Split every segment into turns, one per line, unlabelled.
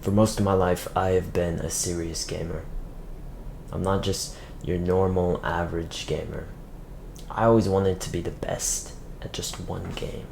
For most of my life, I have been a serious gamer. I'm not just your normal average gamer. I always wanted to be the best at just one game.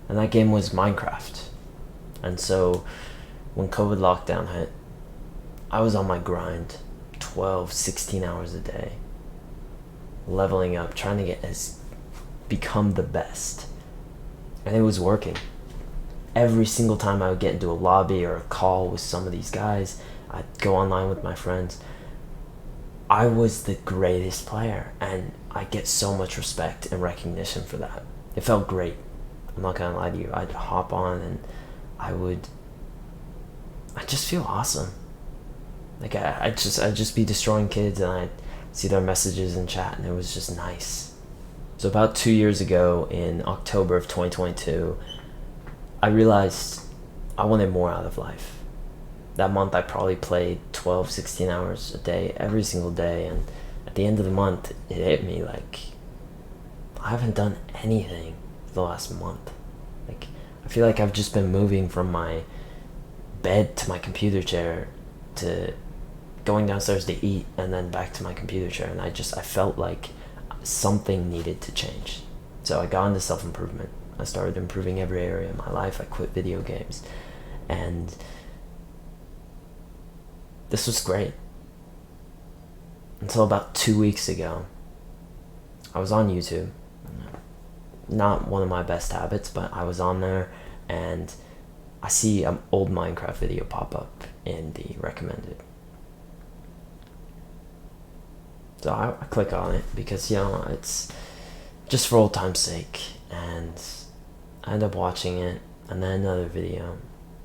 And that game was Minecraft. And so when COVID lockdown hit, I was on my grind 12, 16 hours a day, leveling up, trying to become the best. And it was working. Every single time I would get into a lobby or a call with some of these guys, I'd go online with my friends. I was the greatest player, and I get so much respect and recognition for that. It felt great. I'm not gonna lie to you. I'd hop on and I'd just feel awesome. Like I'd just be destroying kids, and I'd see their messages in chat, and it was just nice. So about 2 years ago, in October of 2022, I realized I wanted more out of life. That month I probably played 12, 16 hours a day, every single day, and at the end of the month, it hit me like, I haven't done anything for the last month. Like, I feel like I've just been moving from my bed to my computer chair to going downstairs to eat and then back to my computer chair, and I felt like something needed to change. So I got into self-improvement. I started improving every area of my life. I quit video games, and this was great. Until about 2 weeks ago, I was on YouTube. Not one of my best habits, but I was on there, and I see an old Minecraft video pop up in the recommended. So I click on it because, it's just for old time's sake, and I end up watching it, and then another video,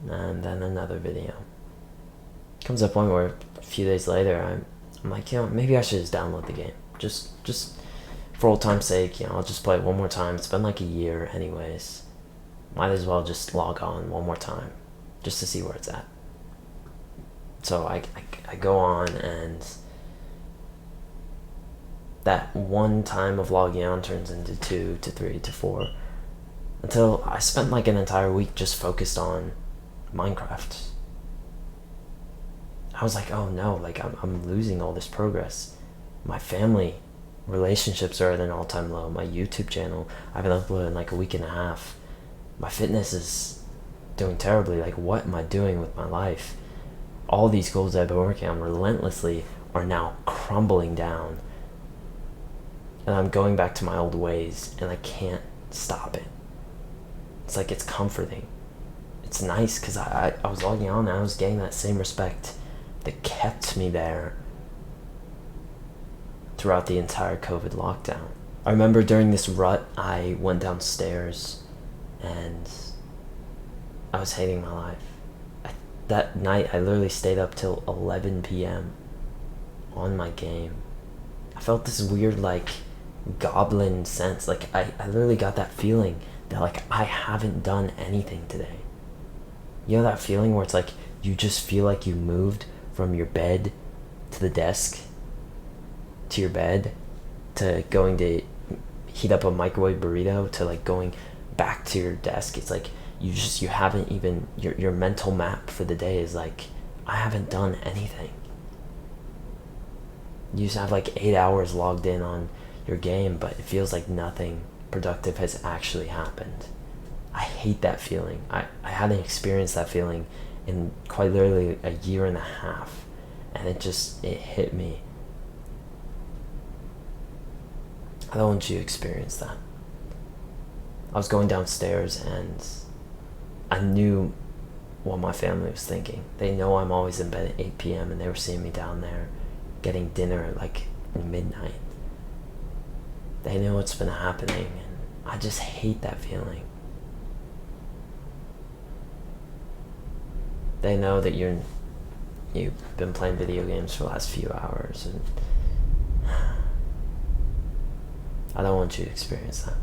and then another video. Comes to a point where a few days later, I'm like, maybe I should just download the game. Just for old time's sake, I'll just play it one more time. It's been like a year anyways. Might as well just log on one more time, just to see where it's at. So I go on, and that one time of logging on turns into 2 to 3 to 4, until I spent like an entire week just focused on Minecraft. I was like, oh no, like I'm losing all this progress. My family relationships are at an all-time low. My YouTube channel, I haven't uploaded in like a week and a half. My fitness is doing terribly. Like, what am I doing with my life? All these goals I've been working on relentlessly are now crumbling down, and I'm going back to my old ways, and I can't stop it. It's like, it's comforting. It's nice because I was logging on, and I was getting that same respect that kept me there throughout the entire COVID lockdown. I remember during this rut, I went downstairs and I was hating my life. That night, I literally stayed up till 11 p.m. on my game. I felt this weird, like, Goblin sense. Like, I literally got that feeling that, like, I haven't done anything today. You know that feeling where it's like, you just feel like you moved from your bed to the desk, to your bed, to going to heat up a microwave burrito, to like going back to your desk. It's like you haven't even, your mental map for the day is like, I haven't done anything. You just have like 8 hours logged in on your game, but it feels like nothing productive has actually happened. I hate that feeling. I hadn't experienced that feeling in quite literally a year and a half, and it hit me. I don't want you to experience that. I was going downstairs, and I knew what my family was thinking. They know I'm always in bed at 8 p.m. and they were seeing me down there getting dinner at like midnight. They know what's been happening, and I just hate that feeling. They know that you've been playing video games for the last few hours, and I don't want you to experience that.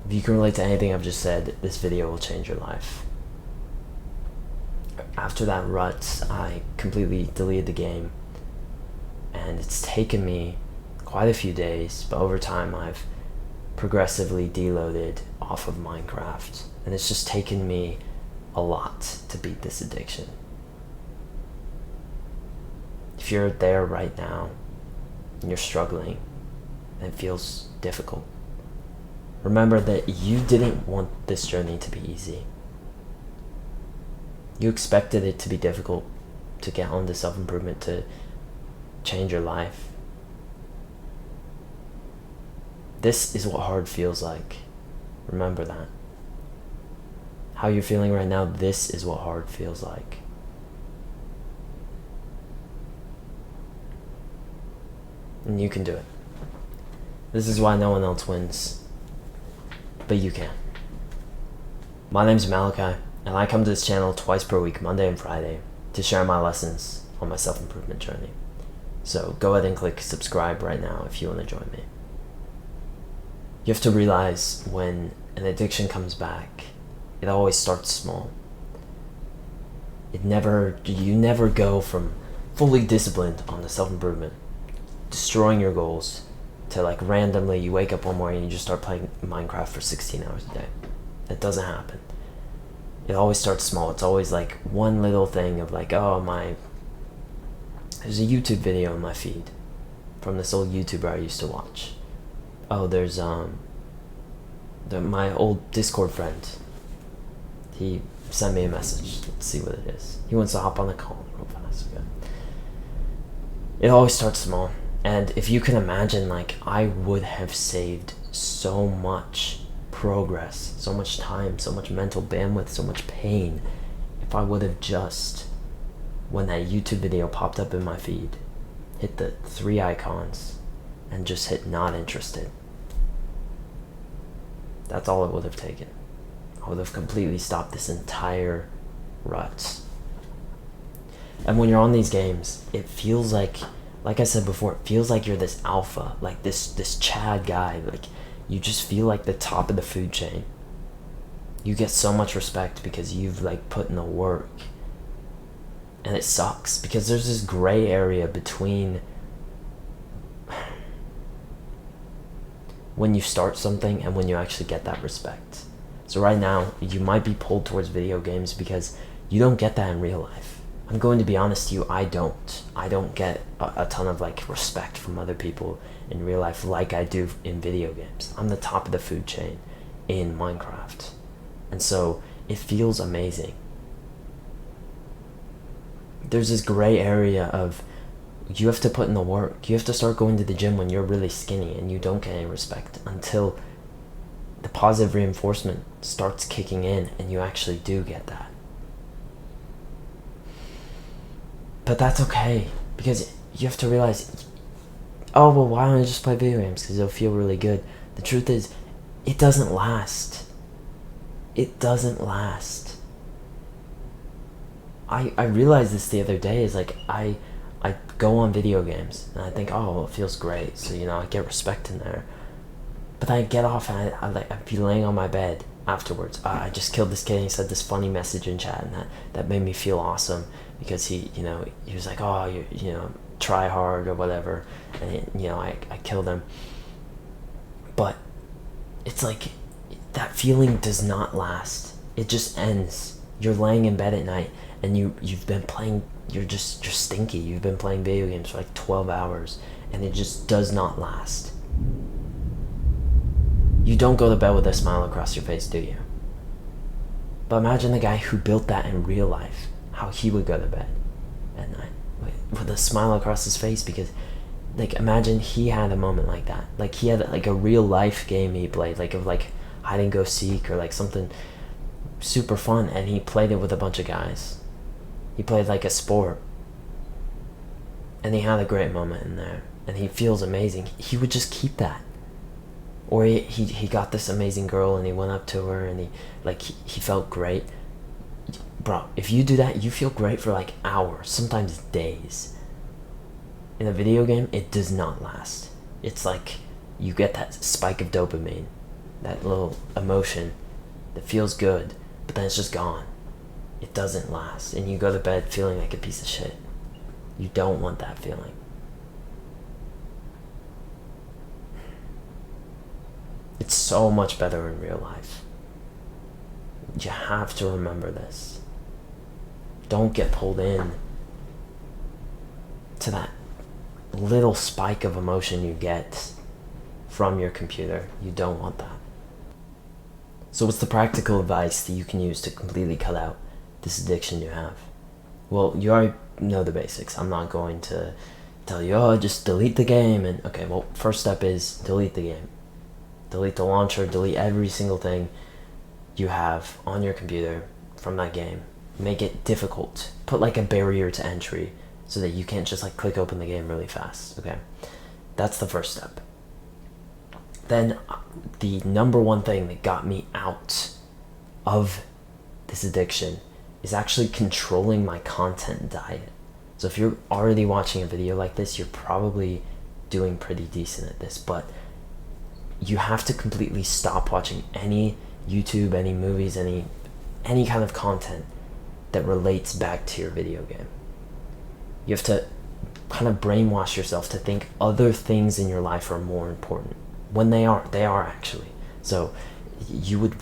If you can relate to anything I've just said, this video will change your life. After that rut, I completely deleted the game, and it's taken me quite a few days, but over time I've progressively deloaded off of Minecraft, and it's just taken me a lot to beat this addiction. If you're there right now and you're struggling and it feels difficult, remember that you didn't want this journey to be easy. You expected it to be difficult to get onto self-improvement, to change your life. This is what hard feels like. Remember that. How you're feeling right now, this is what hard feels like. And you can do it. This is why no one else wins, but you can. My name's Malachi, and I come to this channel twice per week, Monday and Friday, to share my lessons on my self-improvement journey. So go ahead and click subscribe right now if you want to join me. You have to realize when an addiction comes back, it always starts small. You never go from fully disciplined on the self-improvement, destroying your goals, to like randomly you wake up one morning and you just start playing Minecraft for 16 hours a day. That doesn't happen. It always starts small. It's always like one little thing of like, there's a YouTube video in my feed from this old YouTuber I used to watch. Oh, there's my old Discord friend. He sent me a message. Let's see what it is. He wants to hop on the call real fast. Okay. It always starts small. And if you can imagine, like, I would have saved so much progress, so much time, so much mental bandwidth, so much pain, if I would have just, when that YouTube video popped up in my feed, hit the 3 icons and just hit not interested. That's all it would have taken. I would have completely stopped this entire rut. And when you're on these games, it feels like I said before, it feels like you're this alpha, like this Chad guy. Like, you just feel like the top of the food chain. You get so much respect because you've like put in the work. And it sucks because there's this gray area between when you start something and when you actually get that respect. So right now, you might be pulled towards video games because you don't get that in real life. I'm going to be honest to you, I don't get a ton of like respect from other people in real life like I do in video games. I'm the top of the food chain in Minecraft. And so it feels amazing. There's this gray area of you have to put in the work. You have to start going to the gym when you're really skinny and you don't get any respect until the positive reinforcement starts kicking in and you actually do get that. But that's okay, because you have to realize, oh, well, why don't I just play video games? Because it'll feel really good. The truth is, it doesn't last. It doesn't last. I realized this the other day, is like, I go on video games, and I think, oh, well, it feels great, so, you know, I get respect in there. But then I get off, and I'd be laying on my bed afterwards. I just killed this kid, and he said this funny message in chat, and that made me feel awesome. Because he was like, oh, you know, try hard or whatever, and I killed him. But it's like that feeling does not last. It just ends. You're laying in bed at night, and you've been playing. You're stinky. You've been playing video games for like 12 hours, and it just does not last. You don't go to bed with a smile across your face, do you? But imagine the guy who built that in real life. How he would go to bed at night with a smile across his face, because like imagine he had a moment like that, like he had like a real life game he played, like of like hide and go seek or like something super fun, and he played it with a bunch of guys. He played like a sport and he had a great moment in there and he feels amazing. He would just keep that. Or he got this amazing girl and he went up to her and he felt great. Bro, if you do that, you feel great for like hours, sometimes days. In a video game, it does not last. It's like you get that spike of dopamine, that little emotion that feels good, but then it's just gone. It doesn't last, and you go to bed feeling like a piece of shit. You don't want that feeling. It's so much better in real life. You have to remember this. Don't get pulled in to that little spike of emotion you get from your computer. You don't want that. So what's the practical advice that you can use to completely cut out this addiction you have? Well, you already know the basics. I'm not going to tell you, oh, just delete the game. And okay, well, first step is delete the game. Delete the launcher, delete every single thing you have on your computer from that game. Make it difficult. Put like a barrier to entry so that you can't just like click open the game really fast, okay? That's the first step. Then the number one thing that got me out of this addiction is actually controlling my content diet. So if you're already watching a video like this, you're probably doing pretty decent at this, but you have to completely stop watching any YouTube, any movies, any kind of content that relates back to your video game. You have to kind of brainwash yourself to think other things in your life are more important, when they are actually. So you would,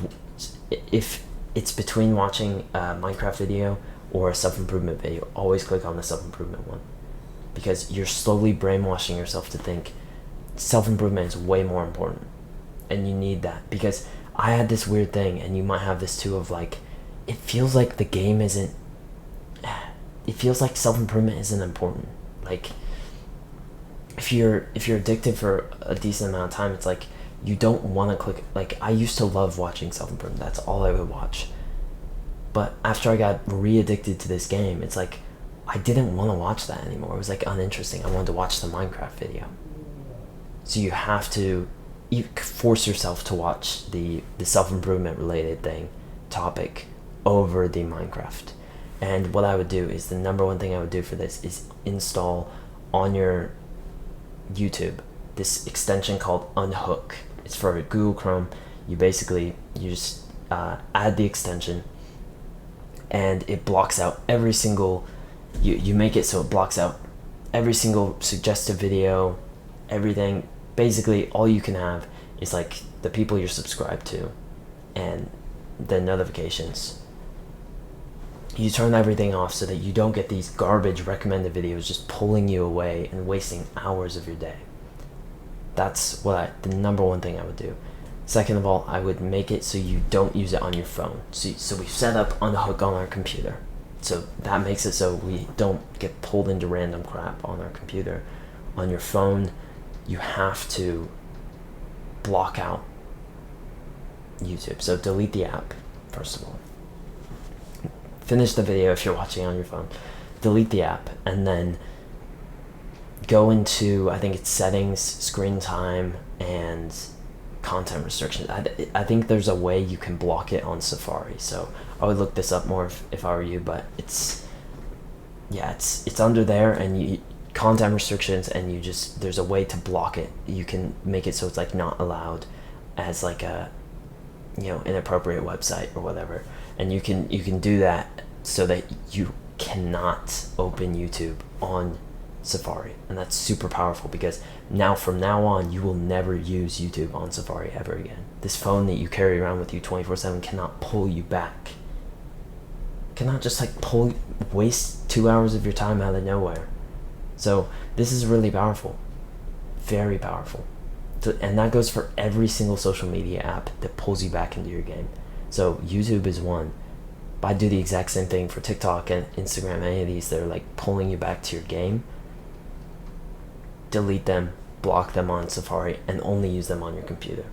if it's between watching a Minecraft video or a self-improvement video, always click on the self-improvement one, because you're slowly brainwashing yourself to think self-improvement is way more important, and you need that. Because I had this weird thing, and you might have this too, of like, it feels like the game isn't, it feels like self-improvement isn't important. Like, if you're addicted for a decent amount of time, it's like you don't want to click. Like, I used to love watching self-improvement. That's all I would watch. But after I got re-addicted to this game, it's like I didn't want to watch that anymore. It was like uninteresting. I wanted to watch the Minecraft video. So you have to force yourself to watch the self-improvement related topic over the Minecraft. And what I would do is, the number one thing I would do for this is install on your YouTube this extension called Unhook. It's for Google Chrome. You just add the extension, and it blocks out every single, you make it so it blocks out every single suggestive video, everything. Basically all you can have is like the people you're subscribed to and the notifications. You turn everything off so that you don't get these garbage recommended videos just pulling you away and wasting hours of your day. That's the number one thing I would do. Second of all, I would make it so you don't use it on your phone. So we've set up Unhook on our computer. So that makes it so we don't get pulled into random crap on our computer. On your phone, you have to block out YouTube. So delete the app, first of all. Finish the video if you're watching on your phone. Delete the app, and then go into, I think it's settings, screen time, and content restrictions. I think there's a way you can block it on Safari. So I would look this up more if I were you, but it's under there, and content restrictions, and there's a way to block it. You can make it so it's like not allowed as like a inappropriate website or whatever, and you can do that so that you cannot open YouTube on Safari. And that's super powerful, because from now on you will never use YouTube on Safari ever again. This phone that you carry around with you 24/7 cannot pull you back, cannot just like waste 2 hours of your time out of nowhere. So this is really powerful, very powerful. And that goes for every single social media app that pulls you back into your game. So YouTube is one, but I do the exact same thing for TikTok and Instagram, any of these that are like pulling you back to your game. Delete them, block them on Safari, and only use them on your computer.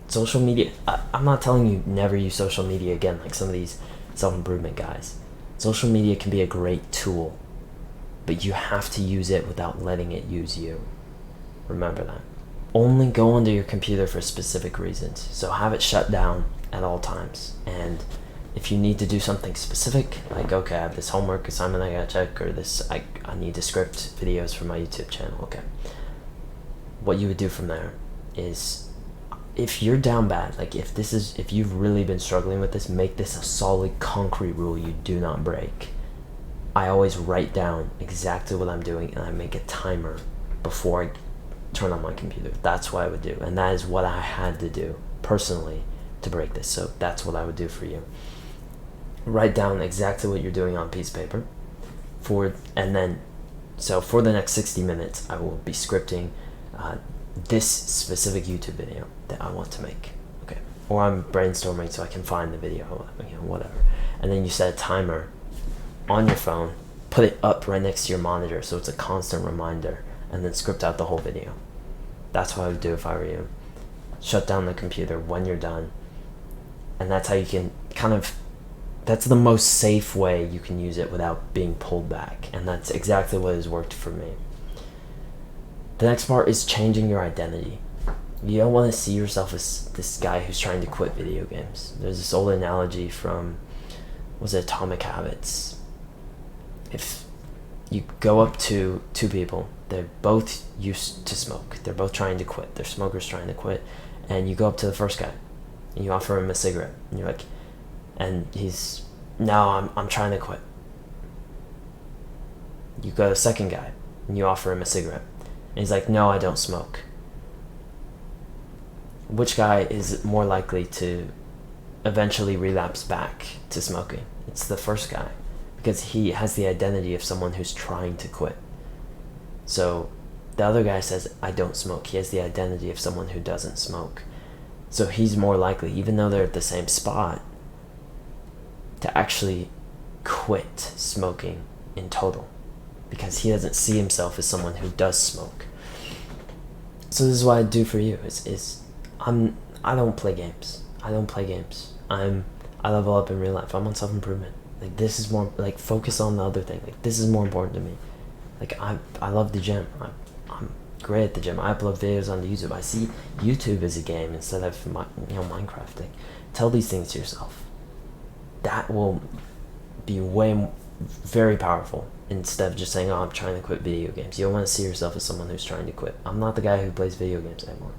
Social media, I'm not telling you never use social media again like some of these self-improvement guys. Social media can be a great tool, but you have to use it without letting it use you. Remember that. Only go onto your computer for specific reasons. So have it shut down at all times. And if you need to do something specific, like, okay, I have this homework assignment I gotta check, or this, I need to script videos for my YouTube channel, okay. What you would do from there is, if you're down bad, like if you've really been struggling with this, make this a solid concrete rule you do not break. I always write down exactly what I'm doing, and I make a timer before I turn on my computer. That's what I would do, and that is what I had to do personally to break this. So that's what I would do for you. write down exactly what you're doing on a piece of paper, so for the next 60 minutes, I will be scripting this specific YouTube video that I want to make. Okay, or I'm brainstorming so I can find the video, whatever. And then you set a timer on your phone, put it up right next to your monitor so it's a constant reminder, and then script out the whole video. That's what I would do if I were you. Shut down the computer when you're done, and that's how you can that's the most safe way you can use it without being pulled back, and that's exactly what has worked for me. The next part is changing your identity. You don't want to see yourself as this guy who's trying to quit video games. There's this old analogy from, was it Atomic Habits? If you go up to two people, they're both used to smoke, they're both trying to quit, they're smokers trying to quit, and you go up to the first guy and you offer him a cigarette, and you're like, and he's, no, I'm trying to quit. You go to the second guy and you offer him a cigarette, and he's like, no, I don't smoke. Which guy is more likely to eventually relapse back to smoking? It's the first guy, because he has the identity of someone who's trying to quit. So the other guy says, I don't smoke. He has the identity of someone who doesn't smoke. So he's more likely, even though they're at the same spot, to actually quit smoking in total, because he doesn't see himself as someone who does smoke. So this is what I do for you. I don't play games. I level up in real life. I'm on self-improvement. Like, this is more, like, focus on the other thing. Like, this is more important to me. Like, I love the gym. I'm great at the gym. I upload videos onto YouTube. I see YouTube as a game instead of Minecraft. Like, tell these things to yourself. That will be very powerful, instead of just saying, oh, I'm trying to quit video games. You don't want to see yourself as someone who's trying to quit. I'm not the guy who plays video games anymore.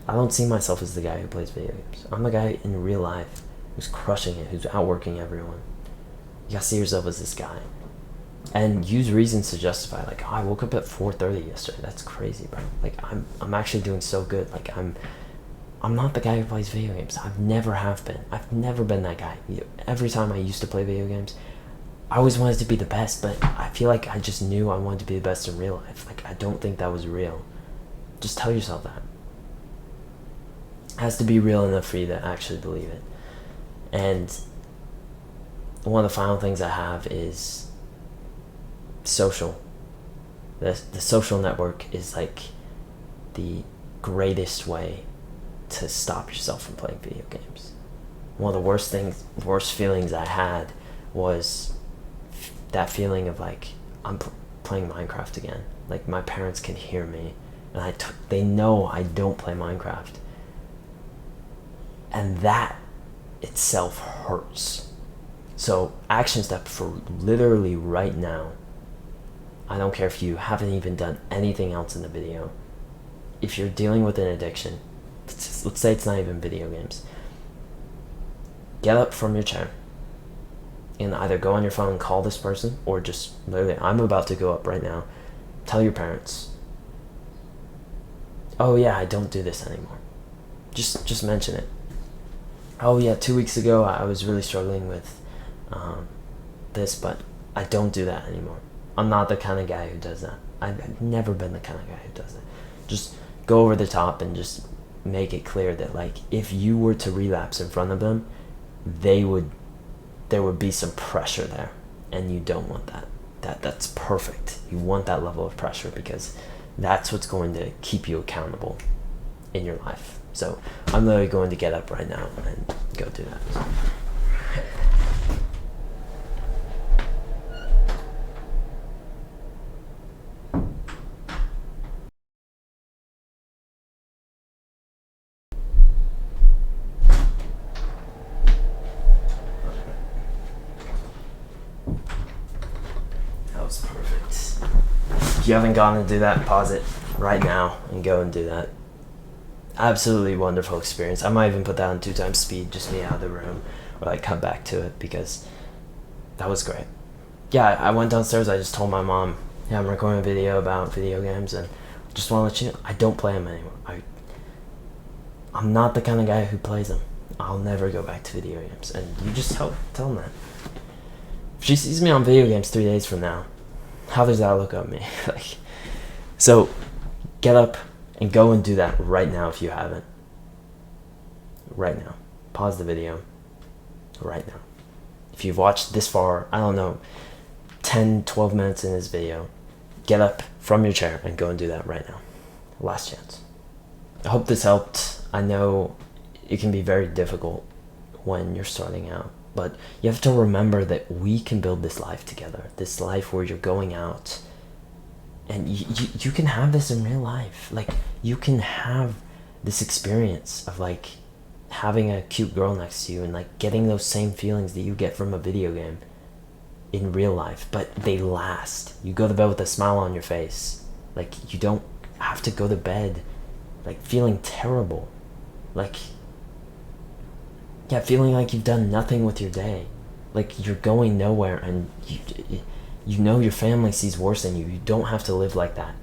I don't see myself as the guy who plays video games. I'm the guy in real life who's crushing it, who's outworking everyone. You gotta see yourself as this guy, and use reasons to justify. Like, oh, I woke up at 4:30 yesterday. That's crazy, bro. Like, I'm actually doing so good. Like, I'm not the guy who plays video games. I've never been that guy. Every time I used to play video games, I always wanted to be the best, but I feel like I just knew I wanted to be the best in real life. Like, I don't think that was real. Just tell yourself that. It has to be real enough for you to actually believe it. And one of the final things I have is social. The social network is like the greatest way to stop yourself from playing video games. One of the worst feelings I had was that feeling of like, I'm playing Minecraft again. Like, my parents can hear me, and they know I don't play Minecraft. And that itself hurts. So, action step for literally right now. I don't care if you haven't even done anything else in the video. If you're dealing with an addiction, let's say it's not even video games. Get up from your chair and either go on your phone and call this person, or just literally, I'm about to go up right now. Tell your parents, oh yeah, I don't do this anymore. Just mention it. Oh yeah, 2 weeks ago I was really struggling with this, but I don't do that anymore. I'm not the kind of guy who does that. I've never been the kind of guy who does that. Just go over the top and just make it clear that, like, if you were to relapse in front of them, there would be some pressure there, and you don't want that. That's perfect. You want that level of pressure, because that's what's going to keep you accountable in your life. So I'm literally going to get up right now and go do that. That was perfect. If you haven't gone to do that, pause it right now and go and do that. Absolutely wonderful experience. I might even put that on 2x speed, just me out of the room, or like come back to it, because that was great. Yeah, I went downstairs. I just told my mom, yeah, I'm recording a video about video games, and just want to let you know, I don't play them anymore. I'm not the kind of guy who plays them. I'll never go back to video games. And you just tell them that. If she sees me on video games 3 days from now, how does that look at me? Like, so get up and go and do that right now if you haven't. Right now. Pause the video. Right now. If you've watched this far, I don't know, 10, 12 minutes in this video, get up from your chair and go and do that right now. Last chance. I hope this helped. I know it can be very difficult when you're starting out, but you have to remember that we can build this life together. This life where you're going out and you can have this in real life. Like, you can have this experience of like having a cute girl next to you and like getting those same feelings that you get from a video game in real life, but they last. You go to bed with a smile on your face. Like, you don't have to go to bed like feeling terrible, like, yeah, feeling like you've done nothing with your day, like you're going nowhere, and you know your family sees worse than you. You don't have to live like that.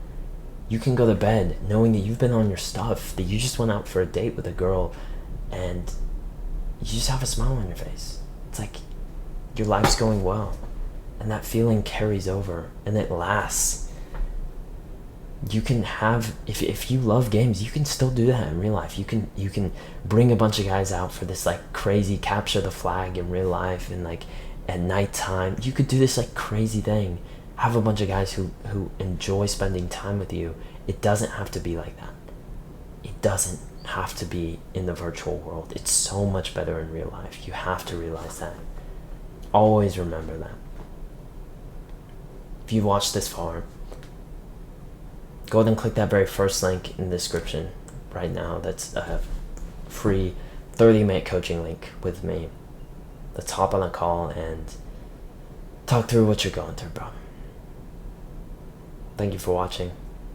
You can go to bed knowing that you've been on your stuff, that you just went out for a date with a girl and you just have a smile on your face. It's like your life's going well, and that feeling carries over and it lasts. You can have, if you love games, you can still do that in real life. You can bring a bunch of guys out for this like crazy capture the flag in real life, and like at nighttime you could do this like crazy thing, have a bunch of guys who enjoy spending time with you. It doesn't have to be like that. It doesn't have to be in the virtual world. It's so much better in real life. You have to realize that. Always remember that. If you've watched this far, go ahead and click that very first link in the description right now. That's a free 30-minute coaching link with me. Let's hop on a call and talk through what you're going through, bro. Thank you for watching.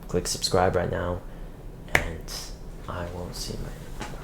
Click subscribe right now, and I will see you later.